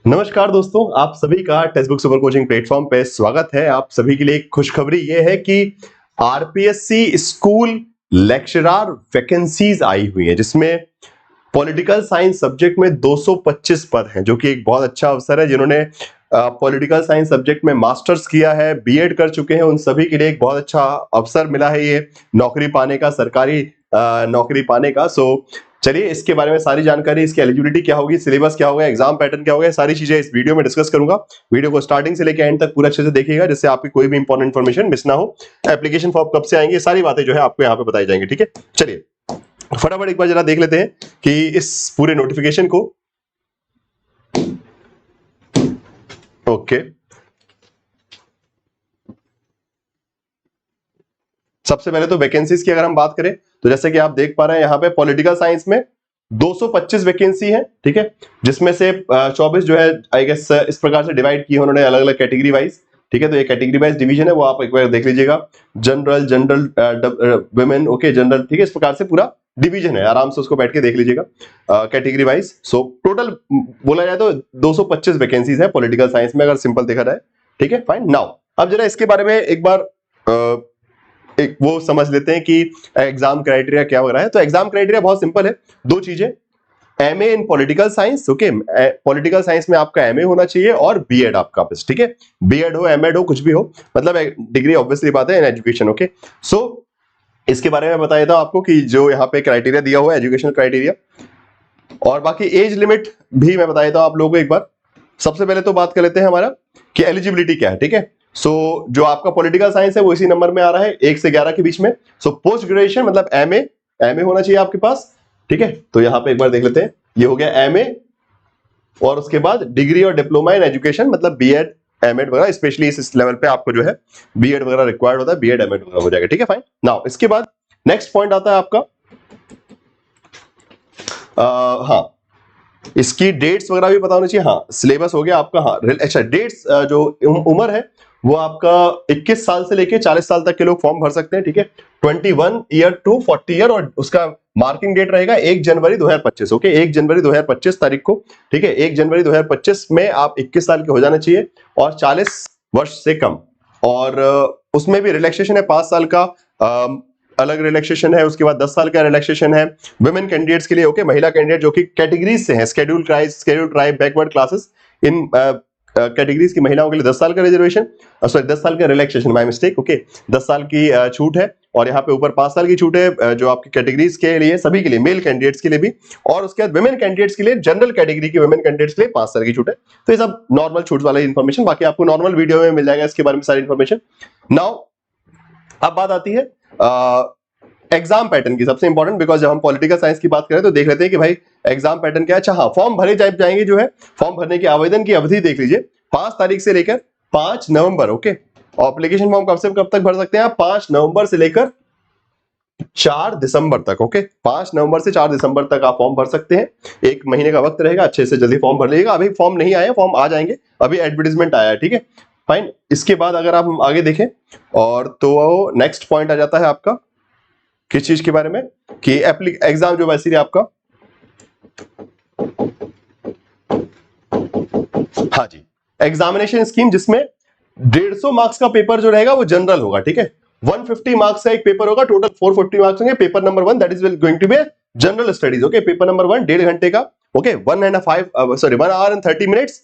नमस्कार दोस्तों, आप सभी का text book super coaching platform पे स्वागत है। आप सभी के लिए एक खुशखबरी ये है कि आरपीएससी स्कूल लेक्चरर वैकेंसीज आई हुई है, जिसमें पॉलिटिकल साइंस सब्जेक्ट में 225 पद हैं, जो कि एक बहुत अच्छा अवसर है। जिन्होंने पॉलिटिकल साइंस सब्जेक्ट में मास्टर्स किया है, बीएड कर चुके हैं, उन सभी के लिए एक बहुत अच्छा अवसर मिला है ये नौकरी पाने का, सरकारी नौकरी पाने का। सो चलिए इसके बारे में सारी जानकारी, इसकी एलिजिबिलिटी क्या होगी, सिलेबस क्या होगा, एग्जाम पैटर्न क्या होगा, सारी चीजें इस वीडियो में डिस्कस करूंगा। वीडियो को स्टार्टिंग से लेकर एंड तक पूरा अच्छे से देखिएगा, जिससे आपकी कोई भी इंपॉर्टेंट इन्फॉर्मेशन मिस ना हो। एप्लीकेशन फॉर्म कब से आएंगे, सारी बातें जो है आपको यहाँ पे बताई जाएंगी। ठीक है, चलिए फटाफट एक बार जरा देख लेते हैं कि इस पूरे नोटिफिकेशन को। ओके, सबसे पहले तो वैकेंसीज की अगर हम बात करें तो जैसे कि आप देख पा रहे हैं यहाँ पे पॉलिटिकल साइंस में 225 वैकेंसी है। ठीक है, जिसमें से 24 जो है आई गेस इस प्रकार से डिवाइड की है उन्होंने अलग अलग कैटेगरी वाइज। ठीक है, तो ये कैटेगरी वाइज डिवीजन है, वो आप एक बार देख लीजिएगा। जनरल वुमेन, ओके जनरल, ठीक है, इस प्रकार से पूरा डिवीजन है, आराम से उसको बैठ के देख लीजिएगा कैटेगरी वाइज। सो टोटल बोला जाए तो 225 वैकेंसीज है पॉलिटिकल साइंस में, अगर सिंपल देखा जाए। ठीक है, फाइन। नाउ अब जरा इसके बारे में एक बार एक वो समझ लेते हैं कि एग्जाम क्राइटेरिया क्या हो रहा है। तो एग्जाम क्राइटेरिया बहुत सिंपल है, दो चीजें, एमए इन political science. Okay, political science में आपका एमए होना चाहिए और बीएड आपका बस। ठीक है, बीएड हो, एमएड हो, कुछ भी हो, मतलब डिग्री ऑब्वियसली बात है इन एजुकेशन। ओके, सो इसके बारे में बता देता हूं आपको कि जो यहाँ पे क्राइटेरिया दिया हुआ है एजुकेशनल क्राइटेरिया, और बाकी एज लिमिट भी मैं बता देता हूं आप लोगों को एक बार। सबसे पहले तो बात कर लेते हैं हमारा कि एलिजिबिलिटी क्या है। ठीक है, सो जो आपका पॉलिटिकल साइंस है वो इसी नंबर में आ रहा है 1 से 11 के बीच में। सो पोस्ट ग्रेजुएशन मतलब एमए होना चाहिए आपके पास। ठीक है, तो यहां पे एक बार देख लेते हैं, ये हो गया एमए, और उसके बाद डिग्री और डिप्लोमा इन एजुकेशन मतलब बीएड एमएड वगैरह, स्पेशली इस लेवल पे आपको जो है बीएड वगैरह रिक्वायर्ड होता है, बीएड एमएड वगैरह हो जाएगा। ठीक है, फाइन। नाउ इसके बाद नेक्स्ट पॉइंट आता है आपका हाँ, इसकी डेट्स वगैरह भी पता होनी चाहिए। हाँ, सिलेबस हो गया आपका। हाँ, अच्छा, डेट्स जो उम्र है वो आपका 21 साल से लेके 40 साल तक के लोग फॉर्म भर सकते हैं। ठीक है, 21 ईयर टू 40 ईयर, और उसका मार्किंग डेट रहेगा 1 जनवरी 2025। ओके, 1 जनवरी 2025 तारीख को। ठीक है, 1 जनवरी 2025 में आप 21 साल के हो जाना चाहिए और 40 वर्ष से कम। और उसमें भी रिलैक्सेशन है 5 साल का, अलग रिलैक्सेशन है। उसके बाद 10 साल का रिलैक्सेशन है वुमेन कैंडिडेट्स के लिए। ओके, महिला कैंडिडेट जो कि कैटेगरीज से हैं, शेड्यूल ट्राइब, बैकवर्ड क्लासेस, इन कैटेगरीज की महिलाओं के लिए 10 साल का रिजर्वेशन, सॉरी 10 साल का रिलैक्सेशन, माय मिस्टेक। ओके, 10 साल की छूट है, और यहाँ पे ऊपर 5 साल की छूट है जो आपकी कैटेगरीज के लिए, सभी के लिए, मेल कैंडिडेट्स के लिए भी। और उसके बाद वुमेन कैंडिडेट्स के लिए, जनरल कैटेगरी के वुमेन कैंडिडेट्स के लिए 5 साल की छूट है। तो ये सब नॉर्मल छूट वाला इन्फॉर्मेशन, बाकी आपको नॉर्मल वीडियो में मिल जाएगा इसके बारे में सारी इन्फॉर्मेशन। नाउ अब बात आती है एग्जाम पैटर्न की, सबसे इंपॉर्टेंट, बिकॉज जब हम पॉलिटिकल साइंस की बात करें तो देख लेते हैं कि भाई एग्जाम पैटर्न क्या है। अच्छा हाँ, फॉर्म भरे जाएंगे जो है, फॉर्म भरने की आवेदन की अवधि देख लीजिए, 5 तारीख से लेकर 5 नवंबर। ओके, एप्लीकेशन फॉर्म कब से कब तक भर सकते हैं आप? 5 नवंबर से लेकर 4 दिसंबर तक। ओके, 5 नवंबर से 4 दिसंबर तक आप फॉर्म भर सकते हैं, 1 महीने का वक्त रहेगा, अच्छे से जल्दी फॉर्म भर लीजिएगा। अभी फॉर्म नहीं आया, फॉर्म आ जाएंगे, अभी एडवर्टीजमेंट आया है। ठीक है, फाइन। इसके बाद अगर आप आगे देखें और तो नेक्स्ट पॉइंट आ जाता है आपका किस चीज के बारे में, कि एग्जाम जो वैसे आपका, हाँ जी, एग्जामिनेशन स्कीम, जिसमें 150 मार्क्स का पेपर जो रहेगा वो जनरल होगा। ठीक है, 150 मार्क्स का एक पेपर होगा, टोटल 440 मार्क्स होंगे। Paper number 1 that is going to be general studies. Okay, paper number 1 1.5 घंटे का। Okay, 1 hour and 30 minutes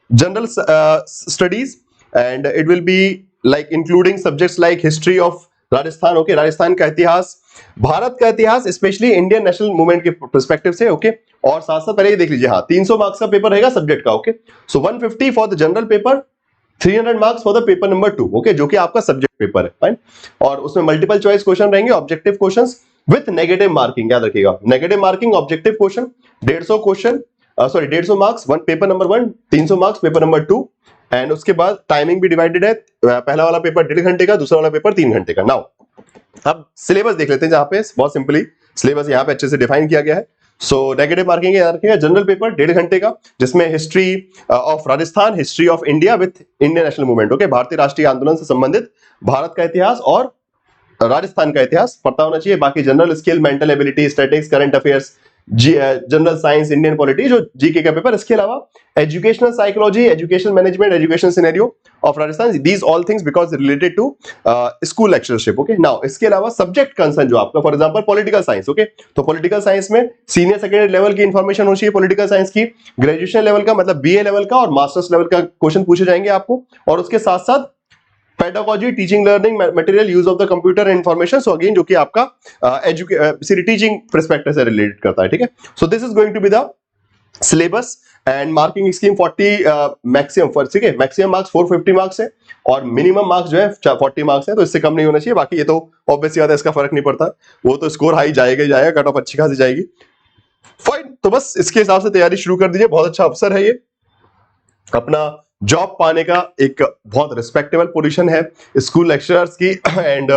general studies, and it will be like including subjects like history of Rajasthan. Okay, Rajasthan का इतिहास, भारत का इतिहास, specially Indian national movement के perspective से। Okay, और साथ साथ पहले ये देख लीजिए, हाँ, 300 मार्क्स का पेपर रहेगा सब्जेक्ट का। Okay, so 150 for the general paper, 300 marks for the paper number 2। Okay, जो कि आपका सब्जेक्ट पेपर है, फाइन। और उसमें मल्टीपल चॉइस क्वेश्चन रहेंगे, objective questions with negative marking, याद रखिएगा, negative marking, objective question, 150 question, sorry 150 marks paper number 1, 300 marks paper number 2, and उसके बाद टाइमिंग भी डिवाइडेड है, पहला वाला पेपर 1.5 घंटे का, दूसरा वाला पेपर 3 घंटे का। नाउ अब सिलेबस देख लेते हैं, जहां पे बहुत सिंपली सिलेबस यहाँ पे अच्छे से डिफाइन किया गया है। सो नेगेटिव मार्किंग याद रखिएगा, जनरल पेपर 1.5 घंटे का, जिसमें history of Rajasthan, history of India with Indian national movement. Okay, भारतीय राष्ट्रीय आंदोलन से संबंधित भारत का इतिहास और राजस्थान का इतिहास पता होना चाहिए। बाकी general skill, mental ability, statics, current affairs, general science, Indian polity, जो जीके का पेपर। इसके अलावा educational psychology, education management, education scenario of Rajasthan, these all things because related to school lectureship. Okay, now इसके अलावा सब्जेक्ट कंसर्न जो आपका, for example political science. Okay, तो पॉलिटिकल साइंस में सीनियर सेकेंडरी लेवल की इंफॉर्मेशन होनी चाहिए पॉलिटिकल साइंस की, ग्रेजुएशन लेवल का मतलब बीए लेवल का और मास्टर्स लेवल का क्वेश्चन पूछे जाएंगे आपको, और उसके साथ साथ pedagogy, teaching, learning material, use of the computer and information. So again जो कि आपका टीचिंग पर्सपेक्टिव से रिलेटेड करता है, ठीक है। So this is going to be the syllabus and marking scheme 40 maximum, ठीक है, मैक्सिमम मार्क्स 450 मार्क्स है और मिनिमम मार्क्स जो है 40 मार्क्स है, तो इससे कम नहीं होना चाहिए। बाकी ये तो ऑब्वियसली बात है, इसका फर्क नहीं पड़ता, वो तो स्कोर हाई जाएगा ही जाएगा, कट ऑफ अच्छी खासी जाएगी। फाइन, तो बस इसके हिसाब से तैयारी शुरू कर दीजिए। बहुत अच्छा अवसर है ये, अपना जॉब पाने का एक बहुत रिस्पेक्टेबल पोजीशन है स्कूल लेक्चरर्स की, एंड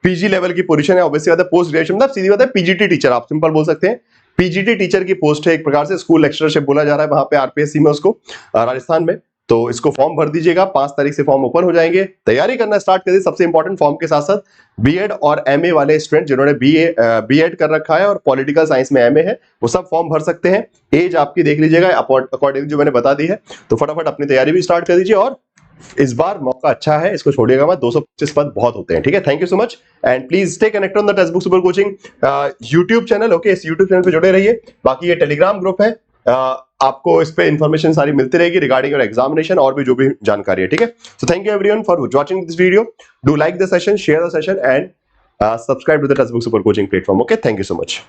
पीजी लेवल की पोजीशन है। ऑब्वियसली बात है, पोस्ट ग्रेजुएशन मतलब सीधी बात है पीजीटी टीचर, आप सिंपल बोल सकते हैं, पीजीटी टीचर की पोस्ट है एक प्रकार से, स्कूल लेक्चरशिप बोला जा रहा है वहां पे आरपीएससी में उसको, राजस्थान में। तो इसको फॉर्म भर दीजिएगा, 5 तारीख से फॉर्म ओपन हो जाएंगे, तैयारी करना स्टार्ट कर दीजिए। सबसे इंपॉर्टेंट, फॉर्म के साथ साथ बीएड और एमए वाले स्टूडेंट जिन्होंने बीएड कर रखा है और पॉलिटिकल साइंस में एमए है, वो सब फॉर्म भर सकते हैं। एज आपकी देख लीजिएगा अकॉर्डिंग जो मैंने बता दी है, तो फटाफट अपनी तैयारी भी स्टार्ट कर दीजिए। और इस बार मौका अच्छा है, इसको छोड़िएगा मत, 225 पद बहुत होते हैं, ठीक है। Thank you so much and please stay connected on the textbook super coaching YouTube channel. Okay, इस यूट्यूब चैनल पे जुड़े रहिए। बाकी ये टेलीग्राम ग्रुप है, आपको इस पे इंफॉर्मेशन सारी मिलती रहेगी रिगार्डिंग योर एग्जामिनेशन और भी जो भी जानकारी है, ठीक है। So thank you everyone for watching this video, do like the session, share the session and subscribe to the textbook super coaching platform. Okay, thank you so much.